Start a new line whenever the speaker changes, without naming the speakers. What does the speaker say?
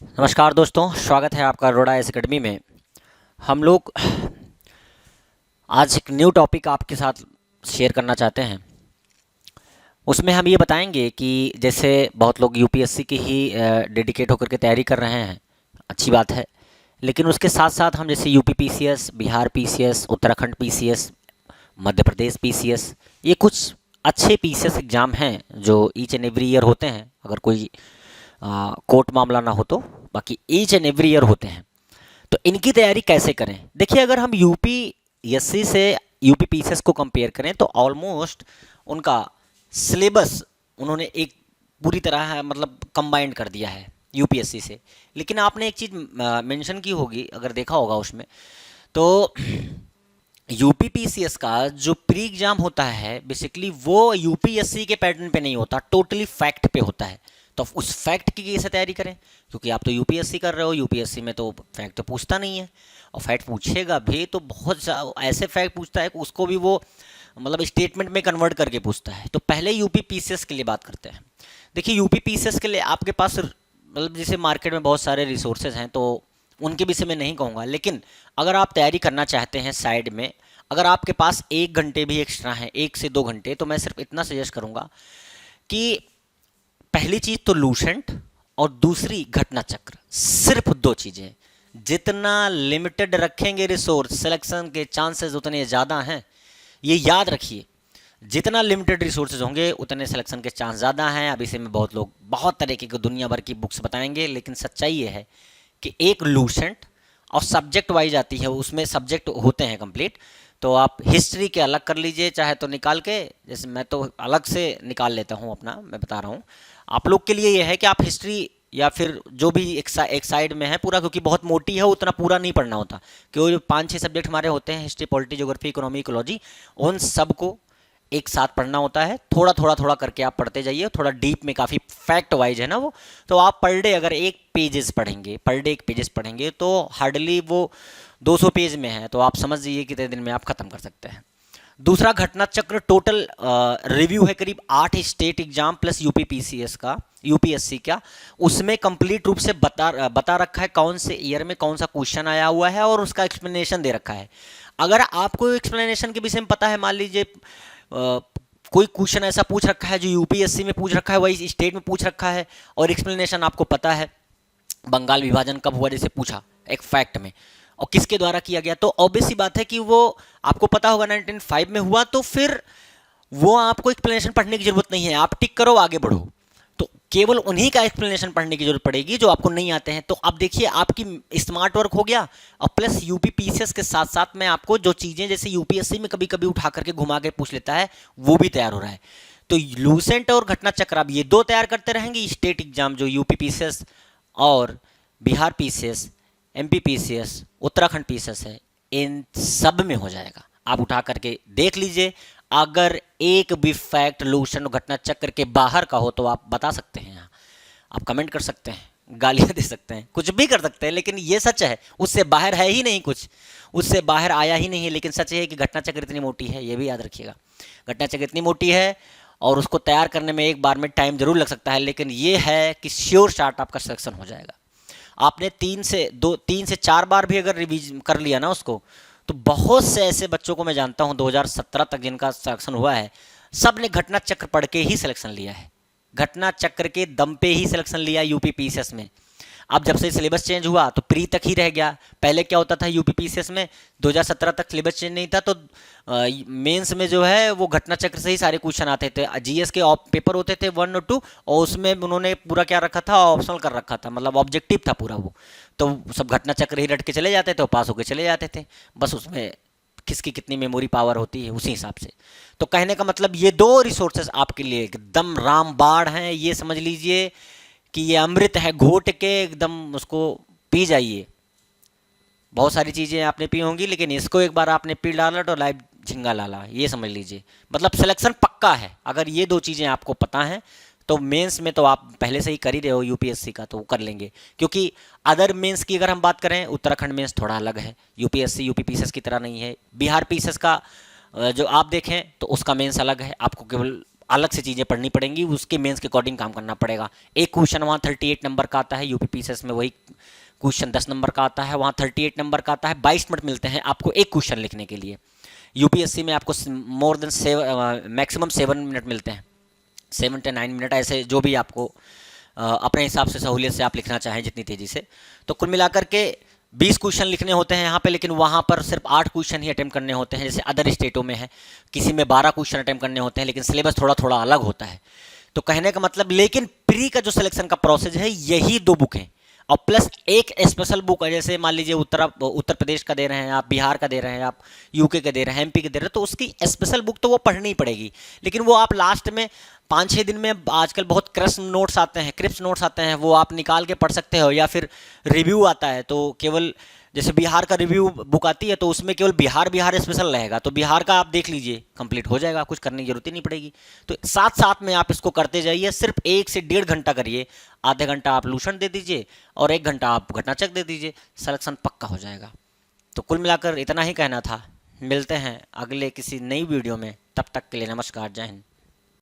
नमस्कार दोस्तों, स्वागत है आपका अरोड़ा एस अकेडमी में। हम लोग आज एक न्यू टॉपिक आपके साथ शेयर करना चाहते हैं। उसमें हम ये बताएंगे कि जैसे बहुत लोग यूपीएससी की ही डेडिकेट होकर के तैयारी कर रहे हैं, अच्छी बात है। लेकिन उसके साथ साथ हम जैसे UP PCS, Bihar PCS, Uttarakhand PCS, Madhya Pradesh PCS, ये कुछ अच्छे पीसीएस एग्ज़ाम हैं जो ईच एंड एवरी ईयर होते हैं, अगर कोई कोर्ट मामला ना हो तो। बाकी ईच एंड एवरी ईयर होते हैं। तो इनकी तैयारी कैसे करें? देखिए, अगर हम यूपीएससी से यूपी पीसीएस को कंपेयर करें तो ऑलमोस्ट उनका सिलेबस उन्होंने एक पूरी तरह मतलब कंबाइंड कर दिया है यूपीएससी से। लेकिन आपने एक चीज़ मेंशन की होगी, अगर देखा होगा उसमें, तो यूपी पीसीएस का जो प्री एग्जाम होता है बेसिकली वो यूपीएससी के पैटर्न पे नहीं होता, टोटली फैक्ट पे होता है। तो उस फैक्ट की कैसे तैयारी करें? क्योंकि आप तो यूपीएससी कर रहे हो, यूपीएससी में तो फैक्ट तो पूछता नहीं है, और फैक्ट पूछेगा भी तो बहुत ऐसे फैक्ट पूछता है कि उसको भी वो मतलब स्टेटमेंट में कन्वर्ट करके पूछता है। तो पहले यूपी पीसीएस के लिए बात करते हैं। देखिए, यूपी पीसीएस के लिए आपके पास मतलब जैसे मार्केट में बहुत सारे रिसोर्सेज हैं, तो उनके विषय में नहीं कहूँगा। लेकिन अगर आप तैयारी करना चाहते हैं साइड में, अगर आपके पास 1 घंटे भी एक्स्ट्रा हैं, 1 से 2 घंटे, तो मैं सिर्फ इतना सजेस्ट करूँगा कि पहली चीज़ तो लूसेंट और दूसरी घटना चक्र, सिर्फ 2 चीज़ें। जितना लिमिटेड रखेंगे रिसोर्स, सिलेक्शन के चांसेस उतने ज़्यादा हैं, ये याद रखिए। जितना लिमिटेड रिसोर्सेज होंगे उतने सिलेक्शन के चांस ज़्यादा हैं। अब इसे में बहुत लोग बहुत तरीके की दुनिया भर की बुक्स बताएंगे, लेकिन सच्चाई ये है कि एक लूसेंट और सब्जेक्ट वाइज आती है, उसमें सब्जेक्ट होते हैं कंप्लीट। तो आप हिस्ट्री के अलग कर लीजिए, चाहे तो निकाल के, जैसे मैं तो अलग से निकाल लेता हूँ अपना, मैं बता रहा हूँ आप लोग के लिए। ये है कि आप हिस्ट्री या फिर जो भी एक साइड में है पूरा, क्योंकि बहुत मोटी है, उतना पूरा नहीं पढ़ना होता। क्योंकि 5-6 सब्जेक्ट हमारे होते हैं, history, polity, geography, economy, ecology, उन सबको एक साथ पढ़ना होता है। थोड़ा थोड़ा थोड़ा करके आप पढ़ते जाइए, थोड़ा डीप में, काफ़ी फैक्ट वाइज है ना वो। तो आप पर डे अगर 1 पेजेस पढ़ेंगे, पर डे 1 पेजेस पढ़ेंगे, तो हार्डली वो 200 पेज में है, तो आप समझ जाइए कितने दिन में आप ख़त्म कर सकते हैं। दूसरा घटना चक्र, टोटल रिव्यू है करीब 8 state exam plus UP PCS का, यूपीएससी का। उसमें कंप्लीट रूप से बता रखा है कौन से ईयर में कौन सा क्वेश्चन आया हुआ है, और उसका एक्सप्लेनेशन दे रखा है। अगर आपको एक्सप्लेनेशन के विषय में पता है, मान लीजिए कोई क्वेश्चन ऐसा पूछ रखा है जो यूपीएससी में पूछ रखा है, वही स्टेट में पूछ रखा है, और एक्सप्लेनेशन आपको पता है बंगाल विभाजन कब हुआ, जैसे पूछा एक फैक्ट में, और किसके द्वारा किया गया, तो ऑब्वियस सी बात है कि वो आपको पता होगा 1905 में हुआ। तो फिर वो आपको एक्सप्लेनेशन पढ़ने की जरूरत नहीं है, आप टिक करो, आगे बढ़ो। तो केवल उन्हीं का एक्सप्लेनेशन पढ़ने की जरूरत पड़ेगी जो आपको नहीं आते हैं। तो अब देखिए, आपकी स्मार्ट वर्क हो गया, और प्लस यूपी पीसीएस के साथ साथ में आपको जो चीज़ें जैसे यूपीएससी में कभी कभी उठा करके घुमा के पूछ लेता है, वो भी तैयार हो रहा है। तो लूसेंट और घटना चक्र, आप ये 2 तैयार करते रहेंगे। स्टेट एग्जाम जो यूपी पीसीएस और Bihar PCS, MP PCS, Uttarakhand PCS है, इन सब में हो जाएगा। आप उठा करके देख लीजिए। अगर एक भी फैक्ट लूसेंट घटना चक्र के बाहर का हो तो आप बता सकते हैं, यहाँ आप कमेंट कर सकते हैं, गालियाँ दे सकते हैं, कुछ भी कर सकते हैं, लेकिन ये सच है, उससे बाहर है ही नहीं, कुछ उससे बाहर आया ही नहीं है। लेकिन सच है कि घटना चक्र इतनी मोटी है, ये भी याद रखिएगा। घटना चक्र इतनी मोटी है और उसको तैयार करने में एक बार में टाइम जरूर लग सकता है, लेकिन ये है कि श्योर शार्ट आपका सिलेक्शन हो जाएगा। आपने 3 से 4 बार भी अगर रिवीजन कर लिया ना उसको, तो बहुत से ऐसे बच्चों को मैं जानता हूं 2017 तक जिनका सिलेक्शन हुआ है, सब ने घटना चक्र पढ़ के ही सिलेक्शन लिया है, घटना चक्र के दम पे ही सिलेक्शन लिया यूपी पीसीएस में। अब जब से सिलेबस चेंज हुआ तो प्री तक ही रह गया। पहले क्या होता था यूपी पीसीएस में, 2017 तक सिलेबस चेंज नहीं था, तो मेंस में जो है वो घटना चक्र से ही सारे क्वेश्चन आते थे। जीएस के पेपर होते थे 1 और 2, और उसमें उन्होंने पूरा क्या रखा था, ऑप्शनल कर रखा था, मतलब ऑब्जेक्टिव था पूरा वो। तो सब घटना चक्र ही रट के चले जाते थे और पास होके चले जाते थे, बस उसमें किसकी कितनी मेमोरी पावर होती है उसी हिसाब से। तो कहने का मतलब ये 2 रिसोर्सेज आपके लिए एकदम रामबाण हैं, ये समझ लीजिए कि ये अमृत है, घोट के एकदम उसको पी जाइए। बहुत सारी चीज़ें आपने पी होंगी, लेकिन इसको एक बार आपने पी डाला तो लाइफ झिंगा लाला, ये समझ लीजिए। मतलब सिलेक्शन पक्का है अगर ये 2 चीज़ें आपको पता हैं। तो मेंस में तो आप पहले से ही कर ही रहे हो यूपीएससी का, तो कर लेंगे। क्योंकि अदर मेंस की अगर हम बात करें, उत्तराखंड मेंस थोड़ा अलग है, यूपीएससी यूपी पीसीएस की तरह नहीं है। बिहार पीसीएस का जो आप देखें तो उसका मेंस अलग है, आपको केवल अलग से चीज़ें पढ़नी पड़ेंगी, उसके मेंस के अकॉर्डिंग काम करना पड़ेगा। एक क्वेश्चन वहाँ 38 नंबर का आता है, यूपी पीसीएस में वही क्वेश्चन 10 नंबर का आता है, वहाँ 38 नंबर का आता है। 22 मिनट मिलते हैं आपको एक क्वेश्चन लिखने के लिए। यूपीएससी में आपको मोर देन मैक्सिमम 7 मिनट मिलते हैं, 7 to 9 मिनट, ऐसे जो भी आपको अपने हिसाब से सहूलियत से आप लिखना चाहें जितनी तेज़ी से। तो कुल मिलाकर के 20 क्वेश्चन लिखने होते हैं यहाँ पे, लेकिन वहाँ पर सिर्फ 8 क्वेश्चन ही अटेम्प्ट करने होते हैं, जैसे अदर स्टेटों में है किसी में 12 क्वेश्चन अटेम्प्ट करने होते हैं, लेकिन सिलेबस थोड़ा थोड़ा अलग होता है। तो कहने का मतलब, लेकिन प्री का जो सिलेक्शन का प्रोसेस है यही 2 बुक हैं, और प्लस एक स्पेशल बुक है। जैसे मान लीजिए उत्तर प्रदेश का दे रहे हैं आप, बिहार का दे रहे हैं आप, यूके का दे रहे हैं, एमपी का दे रहे हैं, तो उसकी स्पेशल बुक तो वो पढ़नी ही पड़ेगी, लेकिन वो आप लास्ट में 5-6 दिन में, आजकल बहुत क्रश नोट्स आते हैं, क्रिप्स नोट्स आते हैं, वो आप निकाल के पढ़ सकते हो, या फिर रिव्यू आता है तो केवल, जैसे बिहार का रिव्यू बुक आती है तो उसमें केवल बिहार बिहार स्पेशल रहेगा, तो बिहार का आप देख लीजिए, कंप्लीट हो जाएगा, कुछ करने की जरूरत ही नहीं पड़ेगी। तो साथ साथ में आप इसको करते जाइए, सिर्फ 1 से 1.5 घंटा करिए, आधे घंटा आप लूशन दे दीजिए और 1 घंटा आप घटनाचक दे दीजिए, सिलेक्शन पक्का हो जाएगा। तो कुल मिलाकर इतना ही कहना था। मिलते हैं अगले किसी नई वीडियो में, तब तक के लिए नमस्कार, जय हिंद।